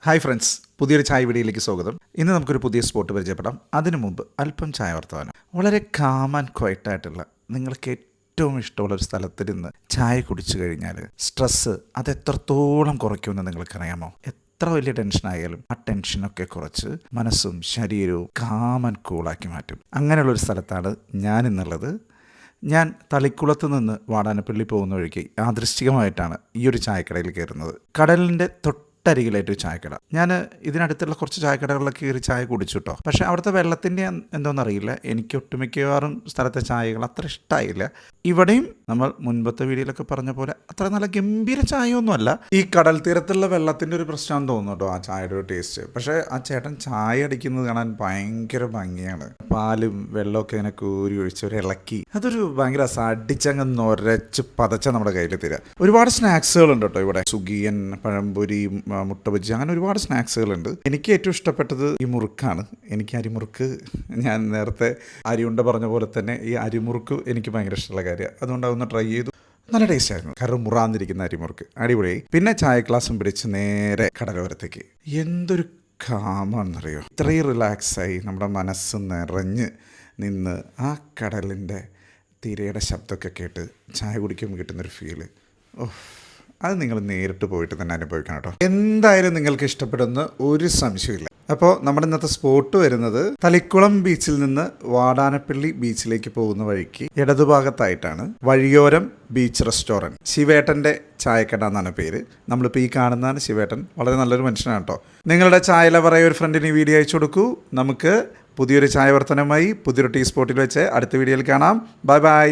Hi friends, പുതിയൊരു ചായ വീഡിയോയിലേക്ക് സ്വാഗതം. ഇന്ന് നമുക്കൊരു പുതിയ സ്പോട്ട് പരിചയപ്പെടാം. അതിനു മുമ്പ് അല്പം ചായ വർത്തമാനം. വളരെ കാം ആൻഡ് ക്വയറ്റായിട്ടുള്ള നിങ്ങൾക്ക് ഏറ്റവും ഇഷ്ടമുള്ളൊരു സ്ഥലത്തിരുന്ന് ചായ കുടിച്ചു കഴിഞ്ഞാൽ സ്ട്രെസ്സ് അത് എത്രത്തോളം കുറയ്ക്കുമെന്ന് നിങ്ങൾക്കറിയാമോ? എത്ര വലിയ ടെൻഷനായാലും ആ ടെൻഷനൊക്കെ കുറച്ച് മനസ്സും ശരീരവും കാം ആൻഡ് കൂളാക്കി മാറ്റും. അങ്ങനെയുള്ളൊരു സ്ഥലത്താണ് ഞാൻ ഇന്നുള്ളത്. ഞാൻ തളിക്കുളത്ത് നിന്ന് വാടാനപ്പള്ളി പോകുന്ന വഴിക്ക് യാദൃശ്ചികമായിട്ടാണ് ഈ ഒരു ചായക്കടയിൽ കയറുന്നത്. കടലിൻ്റെ തൊട്ടരികിലായിട്ട് ഒരു ചായക്കട. ഞാൻ ഇതിനടുത്തുള്ള കുറച്ച് ചായക്കടകളിലൊക്കെ കയറി ചായ കുടിച്ചു കേട്ടോ. പക്ഷേ അവിടുത്തെ വെള്ളത്തിൻ്റെ എന്തോന്നറിയില്ല, എനിക്ക് ഒട്ടുമിക്കവാറും സ്ഥലത്തെ ചായകൾ അത്ര ഇഷ്ടമായില്ല. ഇവിടെയും നമ്മൾ മുൻപത്തെ വീഡിയോയിലൊക്കെ പറഞ്ഞ പോലെ അത്ര നല്ല ഗംഭീര ചായയൊന്നുമല്ല. ഈ കടൽ തീരത്തുള്ള വെള്ളത്തിൻ്റെ ഒരു പ്രശ്നം തോന്നുന്നു കേട്ടോ, ആ ചായയുടെ ഒരു ടേസ്റ്റ്. പക്ഷേ ആ ചേട്ടൻ ചായ അടിക്കുന്നത് കാണാൻ ഭയങ്കര ഭംഗിയാണ്. പാലും വെള്ളമൊക്കെ ഇങ്ങനെ കോരി ഒഴിച്ച് ഒരു ഇളക്കി അതൊരു ഭയങ്കര അടിച്ചങ്ങ് നൊരച്ച് പതച്ച നമ്മുടെ കയ്യിൽ തരിക. ഒരുപാട് സ്നാക്സുകളുണ്ട് കേട്ടോ ഇവിടെ. സുഗിയൻ, പഴംപൊരി, മുട്ട ബജ്ജി, അങ്ങനെ ഒരുപാട് സ്നാക്സുകളുണ്ട്. എനിക്ക് ഏറ്റവും ഇഷ്ടപ്പെട്ടത് ഈ മുറുക്കാണ്. എനിക്ക് അരിമുറുക്ക്, ഞാൻ നേരത്തെ അരിയുണ്ട പറഞ്ഞ പോലെ തന്നെ ഈ അരിമുറുക്ക് എനിക്ക് ഭയങ്കര ഇഷ്ടമുള്ള കാര്യമാണ്. അതുകൊണ്ട് അതൊന്ന് ട്രൈ ചെയ്തു. നല്ല ടേസ്റ്റ് ആയിരുന്നു. കാരണം മുറാന്നിരിക്കുന്ന അരിമുറുക്ക് അടിപൊളിയായി. പിന്നെ ചായ ഗ്ലാസും പിടിച്ച് നേരെ കടലോരത്തേക്ക്. എന്തൊരു കാമാണെന്നറിയോ, ഇത്രയും റിലാക്സായി നമ്മുടെ മനസ്സ് നിറഞ്ഞ് നിന്ന് ആ കടലിൻ്റെ തിരയുടെ ശബ്ദമൊക്കെ കേട്ട് ചായ കുടിക്കുമ്പോൾ കിട്ടുന്നൊരു ഫീല്, അത് നിങ്ങൾ നേരിട്ട് പോയിട്ട് തന്നെ അനുഭവിക്കണം കേട്ടോ. എന്തായാലും നിങ്ങൾക്ക് ഇഷ്ടപ്പെടുന്ന ഒരു സംശയമില്ല. അപ്പോൾ നമ്മുടെ ഇന്നത്തെ സ്പോട്ട് വരുന്നത് തളിക്കുളം ബീച്ചിൽ നിന്ന് വാടാനപ്പള്ളി ബീച്ചിലേക്ക് പോകുന്ന വഴിക്ക് ഇടതുഭാഗത്തായിട്ടാണ് വഴിയോരം ബീച്ച് റെസ്റ്റോറൻറ്റ്. ശിവേട്ടൻ്റെ ചായക്കട എന്നാണ് പേര്. നമ്മളിപ്പോൾ ഈ കാണുന്നതാണ് ശിവേട്ടൻ. വളരെ നല്ലൊരു മനുഷ്യനാണ് കേട്ടോ. നിങ്ങളുടെ ചായ ലവറായ ഒരു ഫ്രണ്ടിന് വീഡിയോ അയച്ചു കൊടുക്കൂ. നമുക്ക് പുതിയൊരു ചായ വർത്തനമായി പുതിയൊരു ടീ സ്പോട്ടിൽ വെച്ച് അടുത്ത വീഡിയോയിൽ കാണാം. Bye bye.